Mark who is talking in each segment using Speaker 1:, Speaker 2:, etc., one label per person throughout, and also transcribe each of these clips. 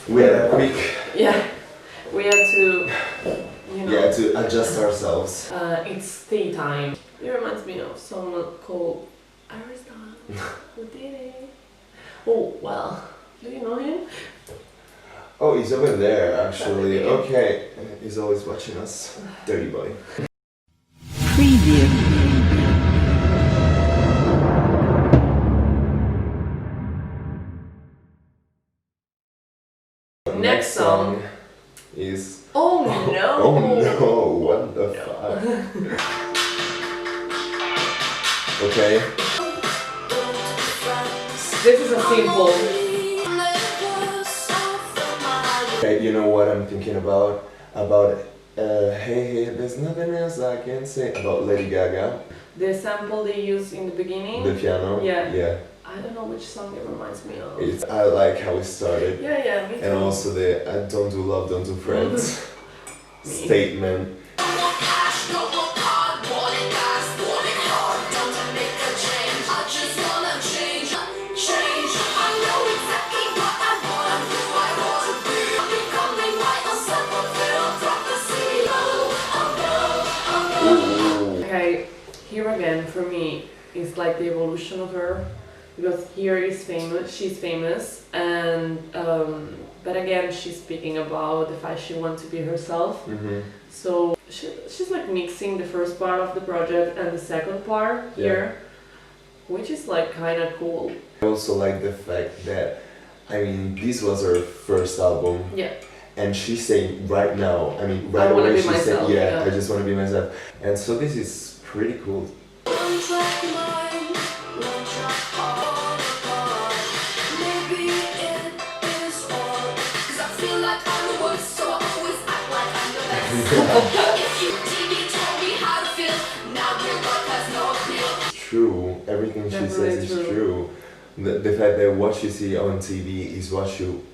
Speaker 1: We had a quick...
Speaker 2: Yeah, we had to, you know...
Speaker 1: Yeah, to adjust ourselves.
Speaker 2: It's tea time. It reminds me of someone called Ariston. Who did it? Oh, well, do you know him?
Speaker 1: Oh, he's over there, actually. Okay, he's always watching us. Dirty boy.
Speaker 3: Preview.
Speaker 2: Next song
Speaker 1: is...
Speaker 2: Oh no!
Speaker 1: Oh no, what the fuck? Okay.
Speaker 2: This is a simple.
Speaker 1: Okay, you know what I'm thinking about? Hey, there's nothing else I can say about Lady Gaga.
Speaker 2: The sample they use in the beginning.
Speaker 1: The piano?
Speaker 2: Yeah. I don't know which song it reminds me of.
Speaker 1: I like how it started.
Speaker 2: Yeah, me too.
Speaker 1: And also the don't do love, don't do friends statement.
Speaker 2: Okay, here again for me is like the evolution of her, because here is famous, she's famous, and but again she's speaking about the fact she wants to be herself. So she's like mixing the first part of the project and the second part here, which is like kind of cool.
Speaker 1: I also like the fact that, I mean, this was her first album.
Speaker 2: Yeah.
Speaker 1: And she's saying right now, I mean, right away she said, yeah, I just want to be myself. And so this is pretty cool. True, everything she says is true. The fact that what you see on TV is what you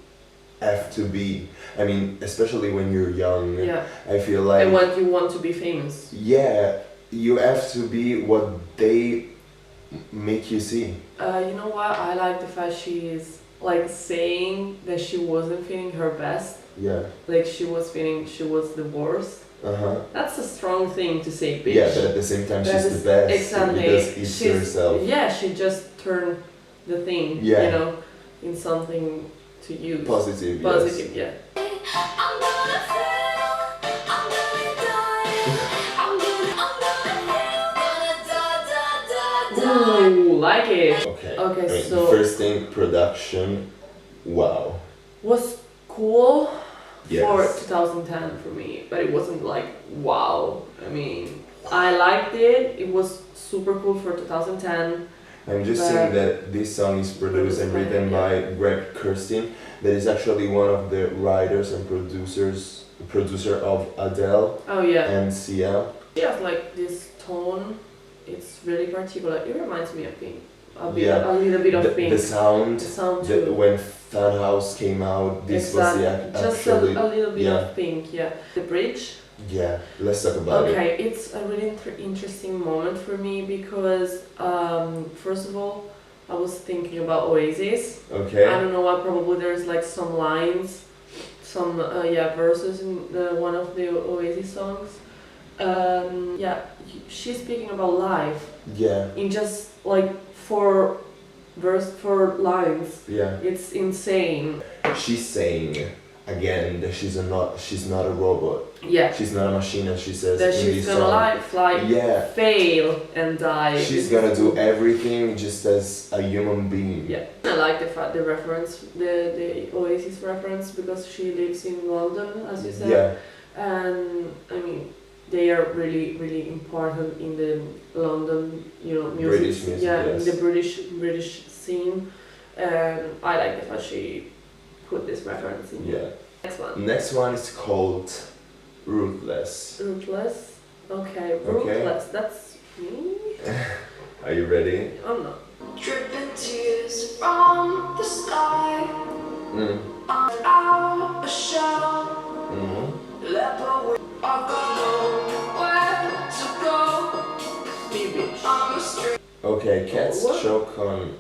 Speaker 1: have to be. I mean, especially when you're young.
Speaker 2: Yeah.
Speaker 1: I feel like...
Speaker 2: And when you want to be famous.
Speaker 1: Yeah, you have to be what they make you see.
Speaker 2: You know what? I like the fact she is like saying that she wasn't feeling her best.
Speaker 1: Yeah.
Speaker 2: Like she was feeling she was the worst. That's a strong thing to say, bitch.
Speaker 1: Yeah, but at the same time she's the best.
Speaker 2: Exactly.
Speaker 1: Because it's herself.
Speaker 2: Yeah, she just turned the thing, you know, in something to use.
Speaker 1: Positive,
Speaker 2: Positive,
Speaker 1: yes. Ooh, like it. Okay, so first thing, production. Wow.
Speaker 2: Was cool.
Speaker 1: Yes.
Speaker 2: For 2010 for me, but it wasn't like wow. I mean, I liked it. It was super cool for 2010.
Speaker 1: I'm just saying that this song is produced and written by Greg Kurstin, that is actually one of the writers and producer of Adele.
Speaker 2: Oh yeah.
Speaker 1: And Sia.
Speaker 2: She has like this tone. It's really particular. It reminds me of Pink. A little bit of Pink.
Speaker 1: The sound
Speaker 2: too.
Speaker 1: When Funhouse came out, this was
Speaker 2: just
Speaker 1: actually...
Speaker 2: a little bit of Pink, yeah. The bridge.
Speaker 1: Yeah, let's talk about it.
Speaker 2: Okay, it's a really interesting moment for me because, first of all, I was thinking about Oasis.
Speaker 1: Okay.
Speaker 2: I don't know why, probably there's like some lines, some verses in one of the Oasis songs. She's speaking about life. Yeah. In just like four lines.
Speaker 1: Yeah.
Speaker 2: It's insane.
Speaker 1: She's saying again that she's not a robot.
Speaker 2: Yeah.
Speaker 1: She's not a machine, as she says
Speaker 2: that
Speaker 1: in
Speaker 2: she's
Speaker 1: this
Speaker 2: gonna
Speaker 1: song.
Speaker 2: fail and die.
Speaker 1: She's gonna do everything just as a human being.
Speaker 2: Yeah. I like the reference, the Oasis reference, because she lives in London, as you said.
Speaker 1: Yeah.
Speaker 2: And I mean, they are really, really important in the London, music.
Speaker 1: British music, yes.
Speaker 2: In the British scene. And I like the fact she put this reference in.
Speaker 1: Yeah.
Speaker 2: Next one
Speaker 1: is called Ruthless.
Speaker 2: Ruthless? Okay, Ruthless. That's me?
Speaker 1: Are you ready?
Speaker 2: I'm not.
Speaker 4: Dripping tears from the sky. Out a shadow. Leopard, I got nowhere to go.
Speaker 2: Me, bitch.
Speaker 4: I'm a street.
Speaker 1: Okay, cats choke on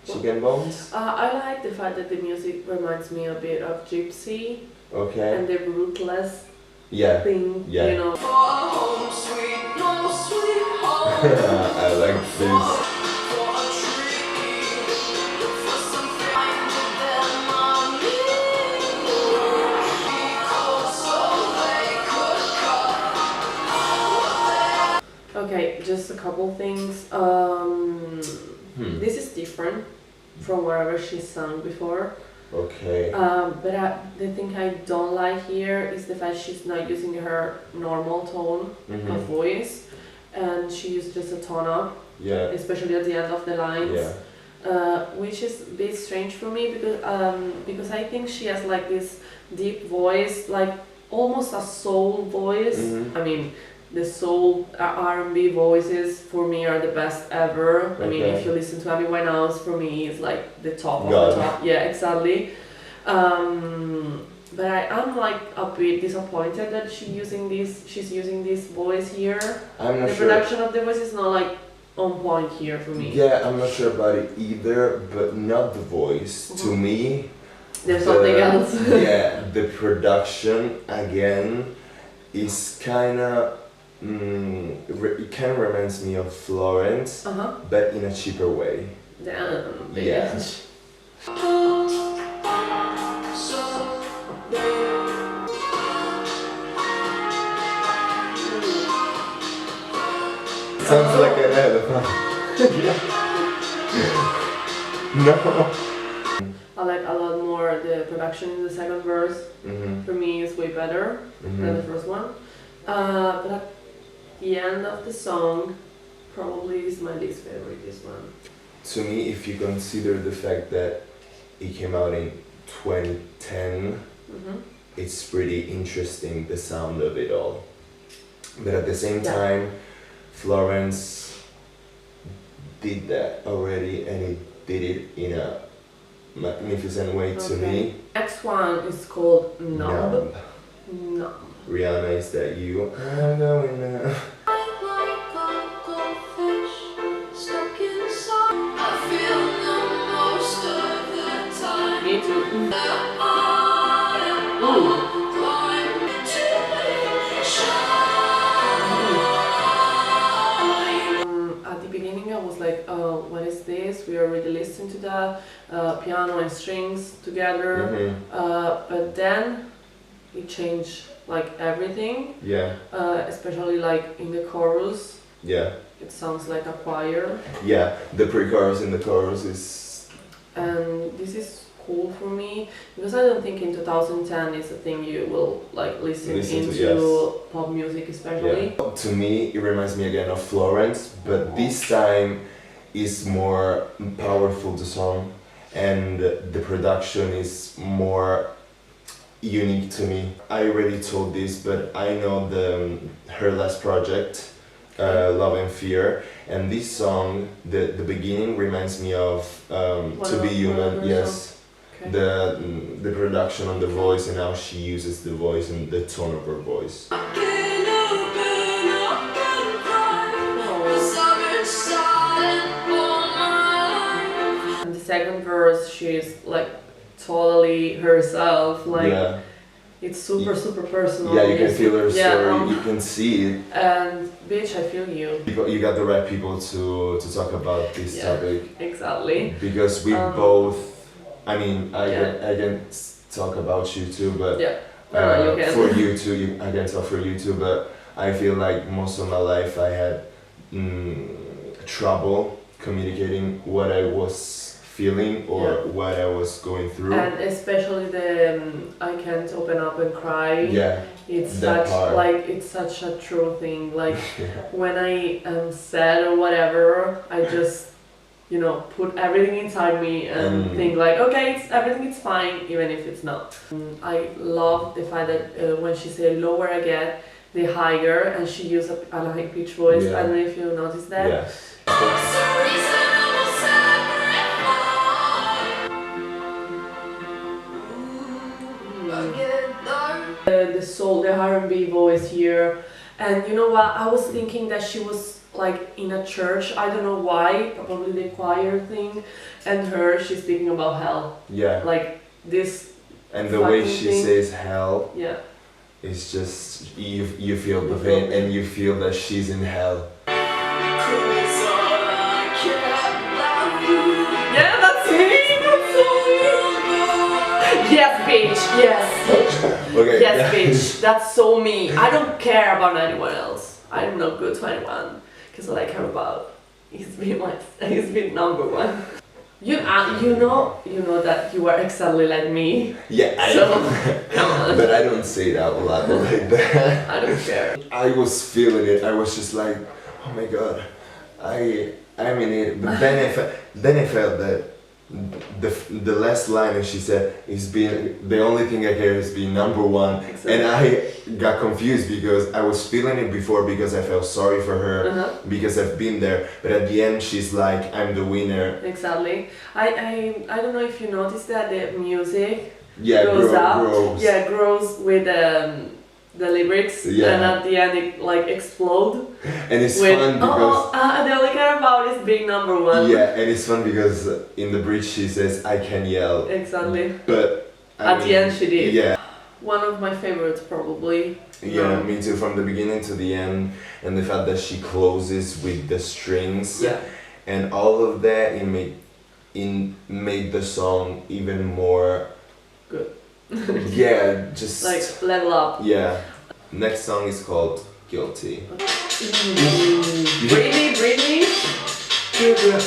Speaker 1: Chicken bones?
Speaker 2: I like the fact that the music reminds me a bit of Gypsy
Speaker 1: Okay.
Speaker 2: and the rootless
Speaker 1: Yeah.
Speaker 2: thing,
Speaker 1: Yeah.
Speaker 2: you know.
Speaker 4: For home sweet, no sweet home.
Speaker 1: I like this.
Speaker 4: For a tree, for something that mommy so they could cut.
Speaker 2: Okay, just a couple things. This is different from wherever she's sung before.
Speaker 1: Okay.
Speaker 2: But the thing I don't like here is the fact she's not using her normal tone of voice, and she used just a tone up,
Speaker 1: Yeah.
Speaker 2: especially at the end of the lines, which is a bit strange for me because I think she has like this deep voice, like almost a soul voice. I mean, the soul R&B voices for me are the best ever. I mean, if you listen to Amy Winehouse, for me it's like the top of the top. Yeah, exactly. But I'm like a bit disappointed that she's using this voice here.
Speaker 1: I'm not
Speaker 2: The
Speaker 1: sure.
Speaker 2: production of the voice is not like on point here for me.
Speaker 1: Yeah, I'm not sure about it either, but not the voice. To me,
Speaker 2: There's something else.
Speaker 1: Yeah, the production again is kinda. It kind of reminds me of Florence, but in a cheaper way.
Speaker 2: Damn,
Speaker 1: Yeah.
Speaker 2: bitch.
Speaker 1: Sounds like an elephant. No.
Speaker 2: I like a lot more the production in the second verse. For me, is way better than the first one. But at the end of the song, probably is my least favorite. This one.
Speaker 1: To me, if you consider the fact that it came out in 2010, it's pretty interesting, the sound of it all. But at the same time, Florence did that already, and it did it in a magnificent way to me.
Speaker 2: Next one is called Numb. Numb.
Speaker 1: Rihanna, is that you? I'm going now.
Speaker 2: Me too. At the beginning I was like, what is this? We already listened to that, piano and strings together, but then it changed like everything, especially like in the chorus. It sounds like a choir.
Speaker 1: The pre-chorus and the chorus is...
Speaker 2: And this is cool for me because I don't think in 2010 is a thing you will like listen into pop music especially.
Speaker 1: To me, it reminds me again of Florence, but this time is more powerful, the song, and the production is more unique to me. I already told this, but I know her last project, Love and Fear, and this song, the beginning reminds me of To Be Human. Yes.
Speaker 2: Okay.
Speaker 1: The production on the voice and how she uses the voice and the tone of her voice.
Speaker 2: And the second verse, she's like totally herself, like it's super personal.
Speaker 1: Yeah, you can feel her story, you
Speaker 2: Yeah,
Speaker 1: can see it.
Speaker 2: and bitch, I feel you.
Speaker 1: You got the right people to talk about this topic.
Speaker 2: Exactly.
Speaker 1: Because we both, I mean, I can talk about you too, but
Speaker 2: you can.
Speaker 1: for you too, I can talk for you too, but I feel like most of my life I had trouble communicating what I was feeling or what I was going through.
Speaker 2: And especially the I can't open up and cry. It's such it's such a true thing. Like when I am sad or whatever, I just put everything inside me and think like, okay, everything is fine, even if it's not. I love the fact that when she said lower I get, the higher, and she used a high pitch voice. I don't know if you noticed that.
Speaker 1: Yes.
Speaker 2: The soul, the R&B voice here, and you know what? I was thinking that she was like in a church. I don't know why, probably the choir thing, and she's speaking about hell.
Speaker 1: Yeah.
Speaker 2: Like this.
Speaker 1: And the way
Speaker 2: fucking
Speaker 1: she
Speaker 2: thing.
Speaker 1: says hell,
Speaker 2: Yeah.
Speaker 1: it's just you feel the pain and you feel that she's in hell.
Speaker 2: Yeah, that's me. That's so me. Yes, bitch. Yes.
Speaker 1: Okay.
Speaker 2: Yes, bitch. That's so me. I don't care about anyone else. I'm not good to anyone because all I care about is being number one. You know that you are exactly like me.
Speaker 1: Yeah, I
Speaker 2: So,
Speaker 1: know.
Speaker 2: come on.
Speaker 1: But I don't say it out loud like that.
Speaker 2: I don't care.
Speaker 1: I was feeling it. I was just like, oh my god, I'm in it. But then I felt that the last line that she said is being the only thing I care is being number one.
Speaker 2: Exactly.
Speaker 1: And I got confused because I was feeling it before because I felt sorry for her because I've been there. But at the end she's like, I'm the winner.
Speaker 2: Exactly. I don't know if you noticed that the music
Speaker 1: Grows.
Speaker 2: Yeah, grows with the lyrics,
Speaker 1: Yeah.
Speaker 2: and at the end it like explode.
Speaker 1: And it's
Speaker 2: with,
Speaker 1: fun because
Speaker 2: the only care about is being number one.
Speaker 1: yeah, and it's fun because in the bridge she says I can yell.
Speaker 2: Exactly.
Speaker 1: But
Speaker 2: At the end she did.
Speaker 1: Yeah.
Speaker 2: One of my favorites probably.
Speaker 1: Yeah, me too. From the beginning to the end, and the fact that she closes with the strings,
Speaker 2: Yeah.
Speaker 1: and all of that, made the song even more
Speaker 2: Good.
Speaker 1: Yeah, just
Speaker 2: Like level up.
Speaker 1: yeah. Next song is called Guilty.
Speaker 2: Really? Good.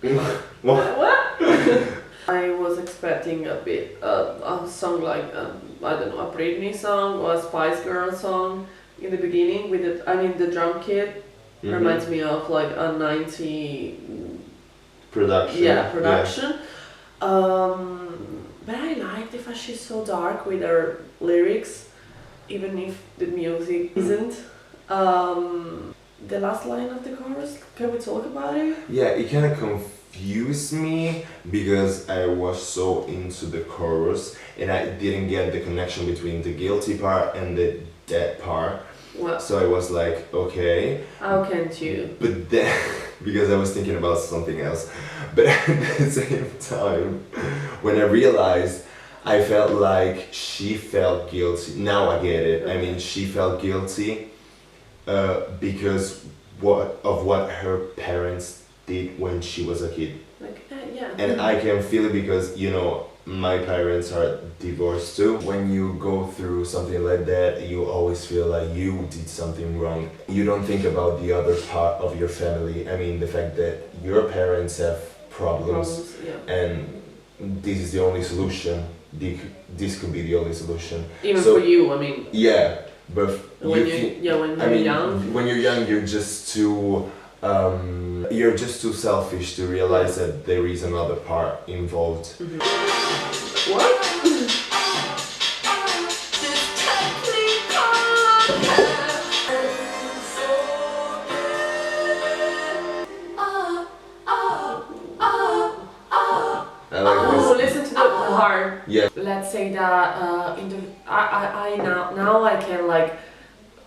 Speaker 2: Really?
Speaker 1: What?
Speaker 2: I was expecting a bit a song like I don't know, a Britney song or a Spice Girl song in the beginning with the drum kit reminds me of like a 90 production. But I liked the fact she's so dark with her lyrics, even if the music isn't. The last line of the chorus, can we talk about it?
Speaker 1: Yeah, it kind of confused me because I was so into the chorus and I didn't get the connection between the guilty part and the dead part.
Speaker 2: Well,
Speaker 1: So I was like, okay.
Speaker 2: how can't you?
Speaker 1: But then, because I was thinking about something else. But at the same time, when I realized, I felt like she felt guilty. Now I get it. I mean, she felt guilty because of what her parents did when she was a kid.
Speaker 2: Like, yeah.
Speaker 1: And I can feel it because, my parents are divorced too. When you go through something like that, you always feel like you did something wrong. You don't think about the other part of your family. I mean, the fact that your parents have problems
Speaker 2: yeah.
Speaker 1: and this is the only solution. This could be the only solution.
Speaker 2: Even
Speaker 1: So-
Speaker 2: for you, I mean.
Speaker 1: Yeah, but
Speaker 2: When you're young.
Speaker 1: when you're young, you're just too selfish to realize that there is another part involved.
Speaker 2: What?
Speaker 1: I like
Speaker 2: Oh,
Speaker 1: this.
Speaker 2: listen to the heart.
Speaker 1: Yeah.
Speaker 2: Let's say that I now I can like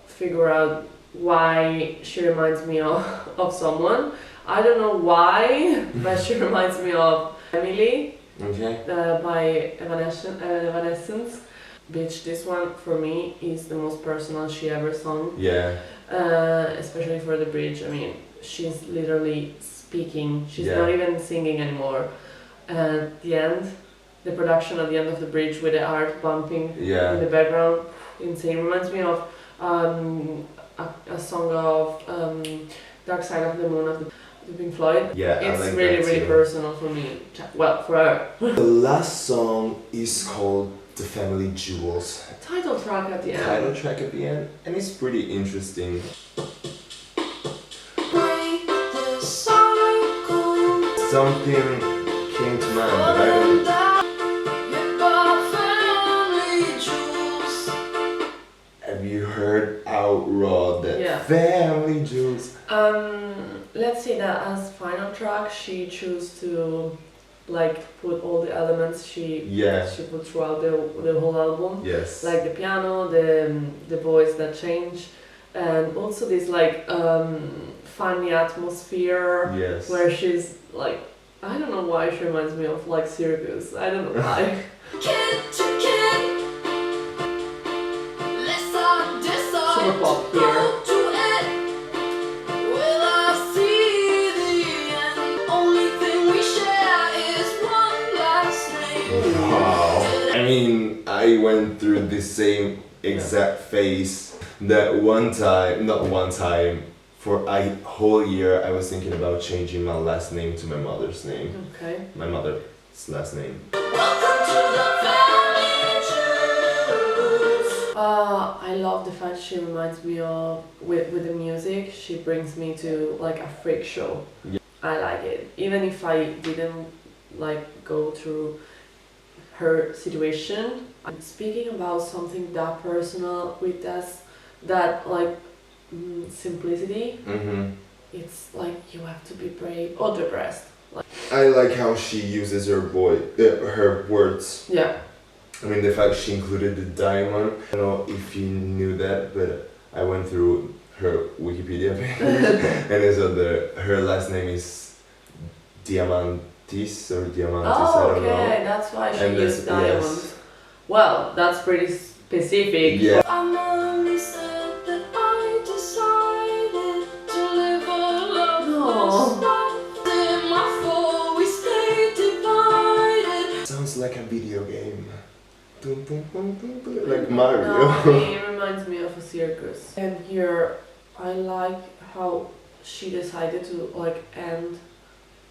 Speaker 2: figure out why she reminds me of someone. I don't know why, but she reminds me of Emily
Speaker 1: Okay.
Speaker 2: by Evanescence. Bitch, this one for me is the most personal she ever sung.
Speaker 1: Yeah.
Speaker 2: Especially for the bridge. I mean, she's literally speaking. She's
Speaker 1: Yeah.
Speaker 2: not even singing anymore. At the end, the production at the end of the bridge with the art bumping in
Speaker 1: Yeah.
Speaker 2: the background, insane. Reminds me of a song of Dark Side of the Moon of the Pink Floyd.
Speaker 1: Yeah. I
Speaker 2: It's
Speaker 1: like
Speaker 2: really,
Speaker 1: that
Speaker 2: really
Speaker 1: too.
Speaker 2: personal for me. Well, for her.
Speaker 1: The last song is called The Family Jewels.
Speaker 2: Title track at the end.
Speaker 1: Title track at the end, and it's pretty interesting. Something came to mind, but I don't. Have you heard how raw that family jewels.
Speaker 2: Let's say that as final track, she chose to like put all the elements she put throughout the whole album,
Speaker 1: Yes.
Speaker 2: like the piano, the voice that change, and also this like funny atmosphere
Speaker 1: Yes.
Speaker 2: where she's like, I don't know why she reminds me of like circus. I don't know why. Super pop here.
Speaker 1: Wow. I mean, I went through the same exact phase that not one time, for a whole year I was thinking about changing my last name to my mother's name.
Speaker 2: Okay.
Speaker 1: My mother's last name.
Speaker 2: I love the fact she reminds me of, with the music, she brings me to like a freak show.
Speaker 1: Yeah.
Speaker 2: I like it. Even if I didn't like go through her situation. I'm speaking about something that personal with that like simplicity.
Speaker 1: Mm-hmm.
Speaker 2: It's like you have to be brave or depressed. Like,
Speaker 1: I like how she uses her her words.
Speaker 2: yeah.
Speaker 1: I mean, the fact she included the diamond. I don't know if you knew that, but I went through her Wikipedia page and it's her last name is Diamantis or Diamantis, I don't know.
Speaker 2: Okay, that's why she
Speaker 1: And
Speaker 2: used diamond.
Speaker 1: yes.
Speaker 2: Well, that's pretty specific.
Speaker 1: Yeah.
Speaker 4: I'm only sad that I decided to live a loveless life. In my fall, we stay divided.
Speaker 1: Sounds like a video game. Dum, dum, dum, dum, dum, like Mario.
Speaker 2: No, it reminds me of a circus. And here, I like how she decided to like end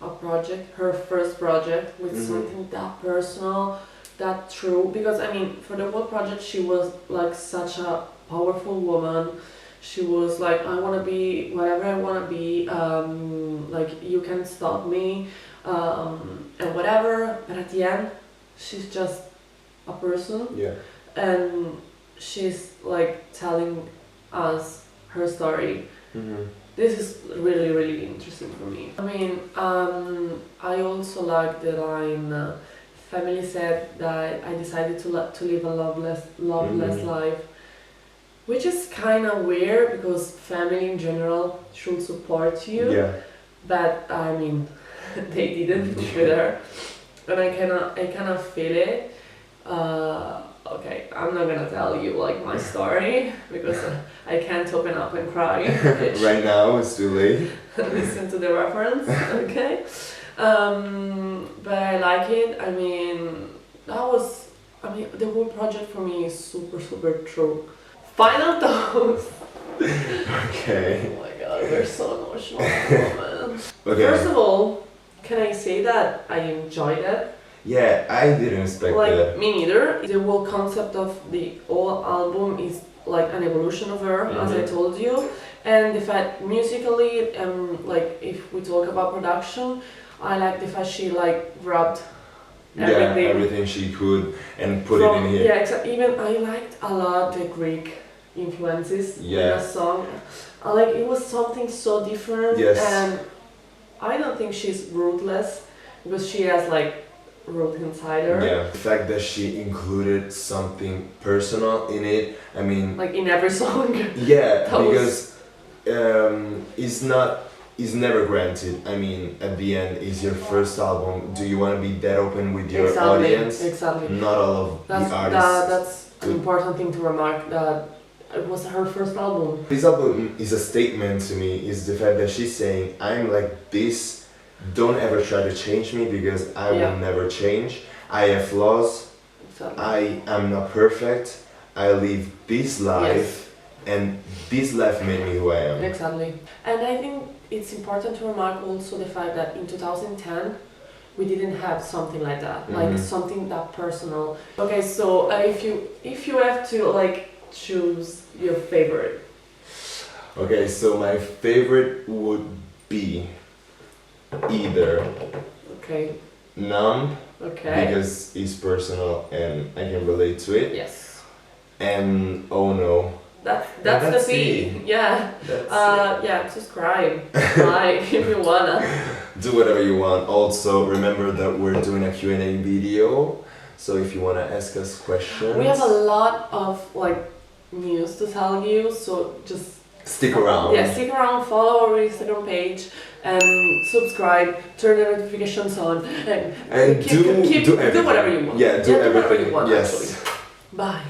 Speaker 2: a project, her first project, with something that personal, that true. Because I mean, for the whole project, she was like such a powerful woman. She was like, I want to be whatever I want to be. Like you can stop me, and whatever. But at the end, she's just a person.
Speaker 1: Yeah.
Speaker 2: And she's like telling us her story.
Speaker 1: Mm-hmm.
Speaker 2: This is really, really interesting for me. I mean, I also like the line, family said that I decided to live a loveless life, which is kind of weird because family in general should support you.
Speaker 1: Yeah.
Speaker 2: But I mean, they didn't with her, and I kind of feel it. Okay, I'm not gonna tell you like my story because I can't open up and cry.
Speaker 1: Right now, it's too late.
Speaker 2: Listen to the reference, okay? But I like it. I mean, the whole project for me is super, super true. Final thoughts.
Speaker 1: Okay.
Speaker 2: Oh my god, we're so emotional at the moment.
Speaker 1: Okay.
Speaker 2: First of all, can I say that I enjoyed it?
Speaker 1: Yeah, I didn't expect
Speaker 2: Like,
Speaker 1: that.
Speaker 2: me neither. The whole concept of the whole album is like an evolution of her, as I told you. And the fact musically, like if we talk about production, I like the fact she like wrapped everything.
Speaker 1: Yeah, everything she could and put it in here.
Speaker 2: Yeah, even I liked a lot the Greek influences in the song. Like it was something so different.
Speaker 1: Yes.
Speaker 2: And I don't think she's ruthless because she has like root inside her.
Speaker 1: Yeah, the fact that she included something personal in it, I mean,
Speaker 2: Like in every song.
Speaker 1: yeah,
Speaker 2: That
Speaker 1: because it's never granted. I mean, at the end, it's your first album. Do you want to be that open with your audience?
Speaker 2: Exactly.
Speaker 1: Not all of the artists.
Speaker 2: That's an important thing to remark, that it was her first album.
Speaker 1: This album is a statement to me, is the fact that she's saying, I'm like this, don't ever try to change me because I will never change. I have flaws,
Speaker 2: Exactly.
Speaker 1: I am not perfect, I live this life, and this life made me who I am.
Speaker 2: Exactly. And I think it's important to remark also the fact that in 2010, we didn't have something like that, like something that personal. Okay, so if you have to like choose your favorite.
Speaker 1: Okay, so my favorite would be either
Speaker 2: Okay.
Speaker 1: Numb,
Speaker 2: Okay.
Speaker 1: because it's personal and I can relate to it,
Speaker 2: Yes.
Speaker 1: and Oh No,
Speaker 2: That's the
Speaker 1: that's
Speaker 2: fee.
Speaker 1: it.
Speaker 2: Yeah.
Speaker 1: That's
Speaker 2: Yeah. Subscribe. Like if you wanna.
Speaker 1: do whatever you want. Also, remember that we're doing a Q&A video, so if you want to ask us questions,
Speaker 2: We have a lot of like news to tell you, so just
Speaker 1: stick around.
Speaker 2: Yeah, stick around, follow our Instagram page, and subscribe, turn the notifications on, and
Speaker 1: And
Speaker 2: keep
Speaker 1: do everything.
Speaker 2: do whatever you want.
Speaker 1: Yeah, do
Speaker 2: whatever
Speaker 1: everything.
Speaker 2: you want.
Speaker 1: Yes.
Speaker 2: Actually. Bye.